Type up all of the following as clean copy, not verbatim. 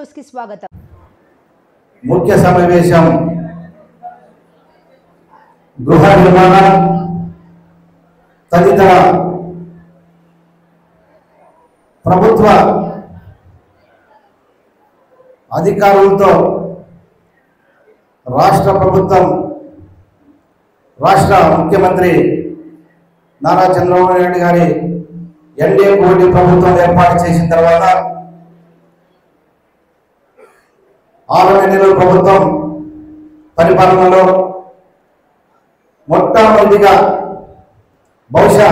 News కి స్వాగతం. ముఖ్య సమావేశం గృహ నిర్మాణ తదితర ప్రభుత్వ అధికారులతో రాష్ట్ర ప్రభుత్వం రాష్ట్ర ముఖ్యమంత్రి నారా చంద్రబాబు నాయుడు గారి ఎన్డీఏ కూటమి ప్రభుత్వం ఏర్పాటు చేసిన తర్వాత 6 నెలల ప్రభుత్వం పరిపాలనలో మొట్టమొదటిగా బహుశా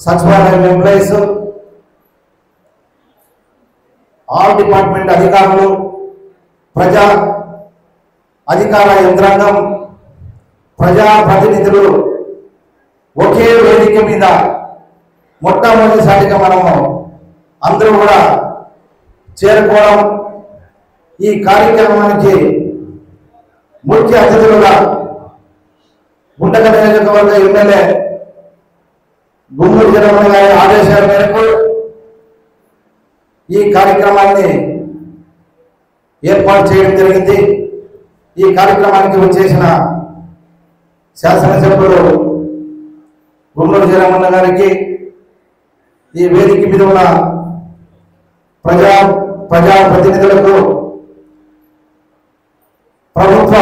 సచివాలయం ఎంప్లాయీస్ ఆల్ డిపార్ట్మెంట్ అధికారులు ప్రజా అధికార యంత్రాంగం ప్రజా ప్రతినిధులు ఒకే వేదిక మీద మొట్టమొదటిసారిగా మనము అందరూ కూడా చేరుకోవడం, ఈ కార్యక్రమానికి ముఖ్య అతిథులుగా గుంటక నియోజకవర్గ ఎమ్మెల్యే గుమ్మడి జనమణ గారి ఆదేశాల మేరకు ఈ కార్యక్రమాన్ని ఏర్పాటు చేయడం జరిగింది. ఈ కార్యక్రమానికి వచ్చేసిన శాసనసభ్యులు గుమ్మడి జనమణ గారికి, ఈ వేదిక మీద ఉన్న ప్రజా ప్రతినిధులకు, ప్రభుత్వ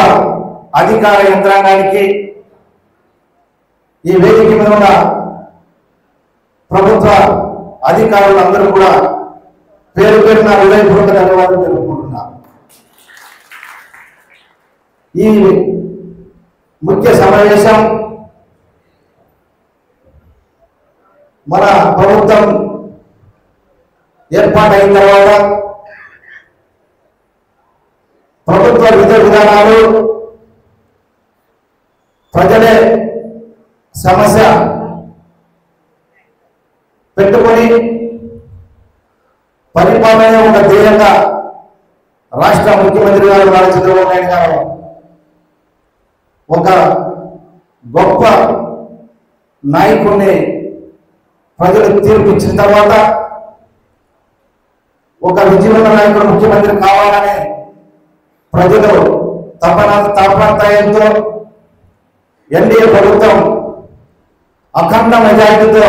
అధికార యంత్రాంగానికి, ఈ వేదిక మీద ఉన్న ప్రభుత్వ అధికారులందరూ కూడా పేరు పేరున హృదయపూర్వక ధన్యవాదాలు తెలుపుకుంటున్నారు. ఈ ముఖ్య సమావేశం మన ప్రభుత్వం ఏర్పాటైన తర్వాత ప్రభుత్వ విధి విధానాలు ప్రజలే సమస్య పెట్టుకొని పరిపాలన ఒక ధ్యేయంగా రాష్ట్ర ముఖ్యమంత్రి గారు నారా చంద్రబాబు నాయుడు గారు ఒక గొప్ప నాయకుడిని ప్రజలు తీర్పిచ్చిన తర్వాత ఒక విజయవంత నాయకుడు ముఖ్యమంత్రి కావాలని ప్రజలు తాపత్రయంతో ఎన్డీఏ ప్రభుత్వం అఖండ మెజారిటీతో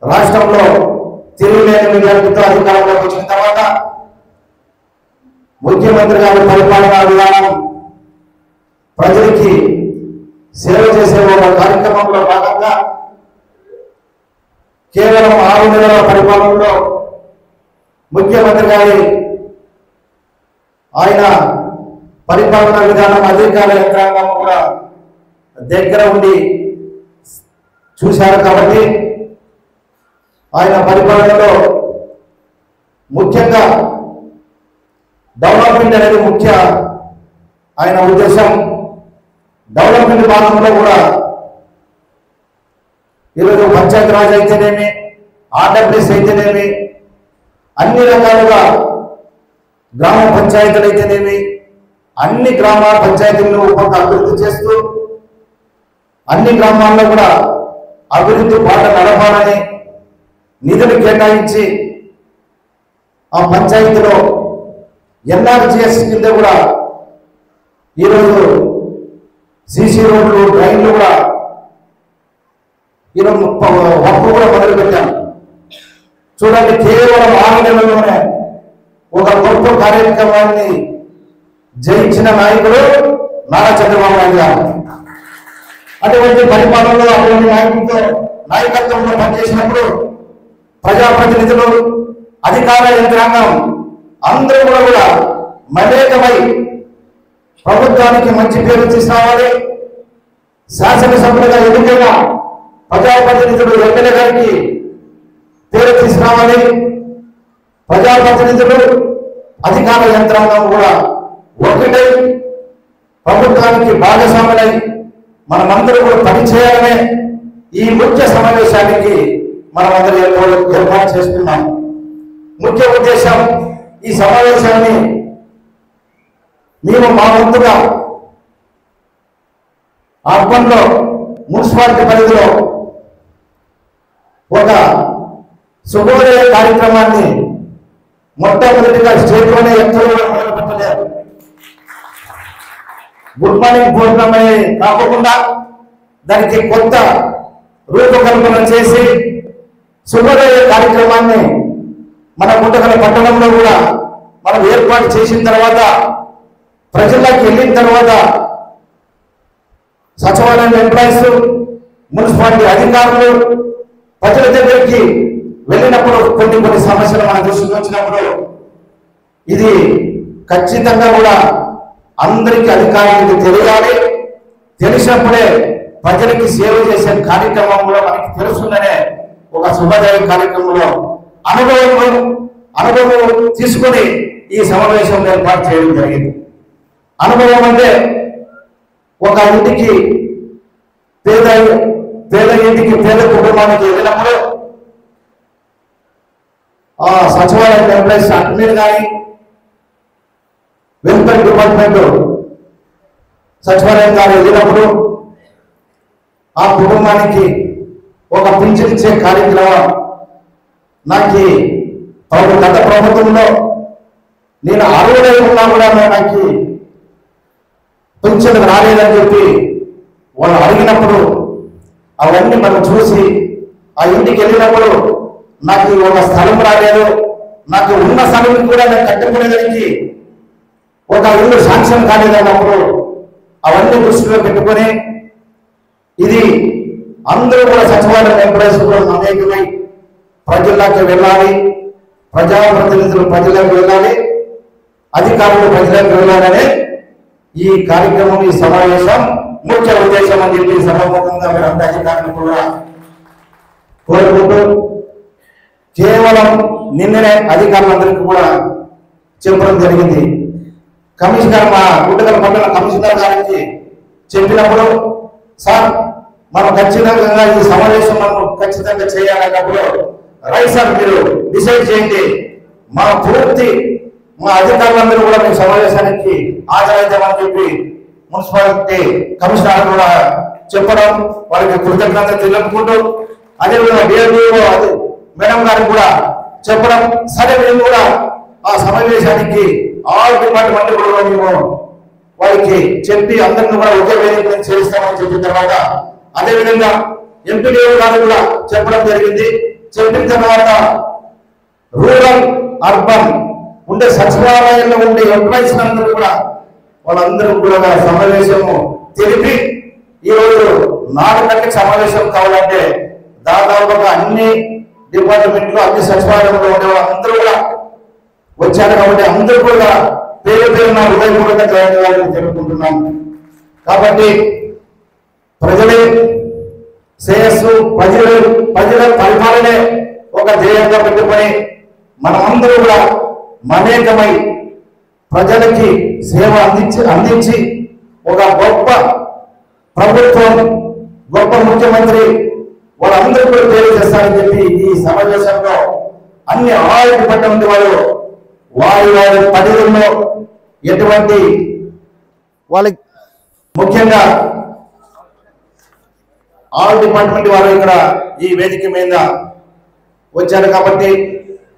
రాష్ట్రంలో తిరుగులేని మెజారిటీతో అధికారంలోకి వచ్చిన తర్వాత ముఖ్యమంత్రి గారి పరిపాలనా విధానం ప్రజలకి సేవ చేసే ఒక కార్యక్రమంలో భాగంగా కేవలం 6 నెలల పరిపాలనలో ముఖ్యమంత్రి గారి ఆయన పరిపాలనా విధానం అధికార యంత్రాంగం కూడా దగ్గర ఉండి చూశారు. కాబట్టి ఆయన పరిపాలనలో ముఖ్యంగా డెవలప్మెంట్ అనేది ముఖ్య ఆయన ఉద్దేశం. డెవలప్మెంట్ భాగంలో కూడా ఈరోజు పంచాయతీరాజ్ అయితేనేమి, ఆర్డబ్ల్యూఎస్ అయితేనేమి, అన్ని రకాలుగా గ్రామ పంచాయతీలు అయితేనేమి, అన్ని గ్రామ పంచాయతీలను ఒక్కొక్క అభివృద్ధి చేస్తూ అన్ని గ్రామాల్లో కూడా అభివృద్ధి బాట నడపాలని నిధులు కేటాయించి ఆ పంచాయతీలో ఎన్ఆర్జీఎస్ కింద కూడా ఈరోజు సీసీ రోడ్లు, డ్రైన్లు కూడా ఈరోజు వర్క్ కూడా మొదలుపెట్టాం. చూడండి, కేవలం 6 నెలల్లోనే ఒక గొప్ప కార్యక్రమాన్ని జయించిన నాయకుడు నారా చంద్రబాబు నాయుడు గారు. అటువంటి పరిపాలనలో అటువంటి నాయకత్వంలో పనిచేసినప్పుడు ప్రజాప్రతినిధులు, అధికార యంత్రాంగం అందరూ కూడా మమేకమై ప్రభుత్వానికి మంచి పేరు తీసుకురావాలి. శాసనసభ్యులుగా ఎన్నికైన ప్రజాప్రతినిధులు ఎమ్మెల్యే గారికి పేరు తీసుకురావాలి. ప్రజాప్రతినిధులు, అధికార యంత్రాంగం కూడా ఒకటై ప్రభుత్వానికి భాగస్వాములై మనమందరూ కూడా పనిచేయాలనే ఈ ముఖ్య సమావేశానికి మనమందరూ ఏర్పాటు చేస్తున్నాం. ముఖ్య ఉద్దేశం, ఈ సమావేశాన్ని మేము మా వంతుగా అర్బన్లో మున్సిపాలిటీ పరిధిలో ఒక శుభోదయ కార్యక్రమాన్ని మొట్టమొదటిగా స్టేట్లోనే ఎక్కడ మొదలుపెట్టలేదు. గుడ్ మార్నింగ్ ప్రోగ్రామే కాకుండా దానికి కొత్త రూపకల్పన చేసి శుభోదయ కార్యక్రమాన్ని మన గుంటకల పట్టణంలో కూడా మనం ఏర్పాటు చేసిన తర్వాత ప్రజల్లోకి వెళ్ళిన తర్వాత సచివాలయం ఎంప్లాయీస్, మున్సిపాలిటీ అధికారులు ప్రజల దగ్గరికి వెళ్ళినప్పుడు కొన్ని సమస్యలు మన దృష్టికి వచ్చినప్పుడు ఇది ఖచ్చితంగా కూడా అందరికీ అధికారులకు తెలియాలి. తెలిసినప్పుడే ప్రజలకి సేవ చేసే కార్యక్రమం కూడా మనకి తెలుస్తుందనే ఒక శుభోదయ కార్యక్రమంలో అనుభవం తీసుకొని ఈ సమావేశం ఏర్పాటు చేయడం జరిగింది. అనుభవం అంటే ఒక ఇంటికి పేద ఇంటికి పేద కుటుంబానికి వెళ్ళినప్పుడు సచివాలయం ఎంప్లాయీస్ అడ్మిన్ కానీ వెల్ఫేర్ డిపార్ట్మెంట్ సచివాలయం గారు వెళ్ళినప్పుడు ఆ కుటుంబానికి ఒక పింఛన్ ఇచ్చే కార్యక్రమం నాకు గత ప్రభుత్వంలో నేను అర్హులై ఉన్నా కూడా నాకు పింఛన్ రాలేదని చెప్పి వాళ్ళు అడిగినప్పుడు అవన్నీ మనం చూసి ఆ ఇంటికి వెళ్ళినప్పుడు నాకు ఒక స్థలం రాలేదు, నాకు ఉన్న స్థలం కూడా నేను కట్టుకునేదానికి ఒక ఇల్లు శాంక్షన్ కాలేదన్నప్పుడు అవన్నీ దృష్టిలో పెట్టుకొని ఇది అందరూ కూడా సచివాలయం ఎంప్లాయీస్ కూడా అనేకమై ప్రజల్లోకి వెళ్ళాలి, ప్రజాప్రతినిధులు ప్రజలకు వెళ్ళాలి, అధికారులు ప్రజలకు వెళ్ళాలనే ఈ కార్యక్రమం, ఈ సమావేశం ముఖ్య ఉద్దేశం అని చెప్పి సభాముఖంగా మీరు అంత అధికారులు కూడా కోరుకుంటూ కేవలం నిన్ననే అధికారులందరికీ కూడా చెప్పడం జరిగింది. కమిషనర్ మా గుంటకల పట్టణ కమిషనర్ గారికి చెప్పినప్పుడు సార్ మనం ఖచ్చితంగా ఈ సమావేశం మనం ఖచ్చితంగా చేయాలన్నప్పుడు రైట్ సార్ మీరు డిసైడ్ చేయండి, మా పూర్తి మా అధికారులందరూ కూడా మీ సమావేశానికి హాజరైతామని చెప్పి మున్సిపాలిటీ కమిషనర్ కూడా చెప్పడం వారికి కృతజ్ఞత తెలుపుకుంటూ అదేవిధంగా డిఆర్డీఓ మేడం గారికి కూడా చెప్పడం సరే మేము కూడా ఆ సమావేశానికి ఆల్ డిపార్ట్మెంట్ కూడా మేము వారికి చెప్పి అందరిని కూడా ఒకే వేదిక చేస్తామని చెప్పిన తర్వాత అదేవిధంగా ఎంపీడీఓ గారు కూడా చెప్పడం జరిగింది. చెప్పిన తర్వాత రూరల్ అర్బన్ ఉండే సచివాలయంలో ఉండే ఎంప్లాయీస్ అందరూ కూడా వాళ్ళందరూ కూడా సమావేశము తెలిపి ఈరోజు 4 గంటలకు సమావేశం కావాలంటే దాదాపుగా అన్ని డిపార్ట్మెంట్లు అన్ని సచివాలయంలో ఉండే వాళ్ళందరూ కూడా వచ్చారు. కాబట్టి అందరూ కూడా పేరున హృదయపూర్వక ధన్యవాదాలు తెలుపుకుంటున్నాం. కాబట్టి ప్రజలే శ్రేయస్సు, ప్రజల పరిపాలనే ఒక ధ్యేయంగా పెట్టుకొని మనమందరూ కూడా మమేకమై ప్రజలకి సేవ అందించి ఒక గొప్ప ప్రభుత్వం, గొప్ప ముఖ్యమంత్రి వాళ్ళందరూ కూడా పేరు చేస్తారని చెప్పి ఈ సమావేశంలో అన్ని ఆల్ డిపార్ట్మెంట్ వాళ్ళు వారి పరిధిలో ఎటువంటి వాళ్ళకి ముఖ్యంగా ఆల్ డిపార్ట్మెంట్ వారు ఇక్కడ ఈ వేదిక మీద వచ్చారు. కాబట్టి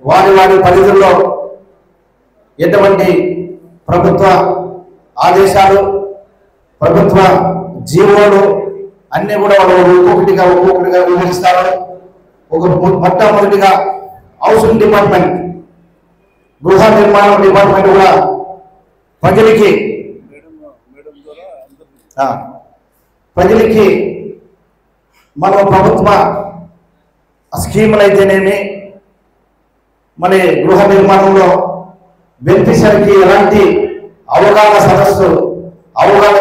వారి పరిధిలో ఎటువంటి ప్రభుత్వ ఆదేశాలు, ప్రభుత్వ జీవోలు అన్ని కూడా వాళ్ళు ఒక్కొక్కటిగా వివరిస్తారు. మొట్టమొదటిగా హౌసింగ్ డిపార్ట్మెంట్, గృహ నిర్మాణం డిపార్ట్మెంట్ కూడా ప్రజలకి మన ప్రభుత్వ స్కీములు అయితేనేమి మన గృహ నిర్మాణంలో బెనిఫిషరీకి ఎలాంటి అవగాహన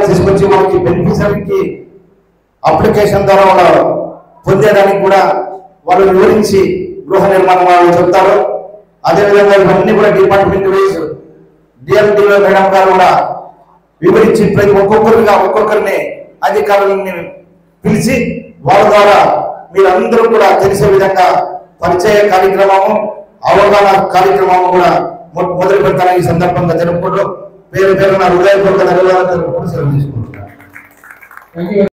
తీసుకొచ్చి మనకి బెనిఫిషరీకి అప్లికేషన్ ద్వారా వాళ్ళు పొందేదానికి కూడా వాళ్ళు వివరించి గృహ నిర్మాణం వాళ్ళు చెప్తారు. అదేవిధంగా ఇవన్నీ కూడా డిపార్ట్మెంట్ వైజ్ డిఎండిఓ మేడం గారు కూడా వివరించి ప్రతి ఒక్కొక్కరిని అధికారులని పిలిచి వాళ్ళ ద్వారా మీరందరూ కూడా తెలిసే విధంగా పరిచయ కార్యక్రమము, అవగాహన కార్యక్రమము కూడా మొదలు పెడతానని ఈ సందర్భంగా తెలుపుకుంటూ పేరున హృదయపూర్వక ధన్యవాదాలు తెలుపుకుంటూ సెలవు తీసుకుంటున్నాను.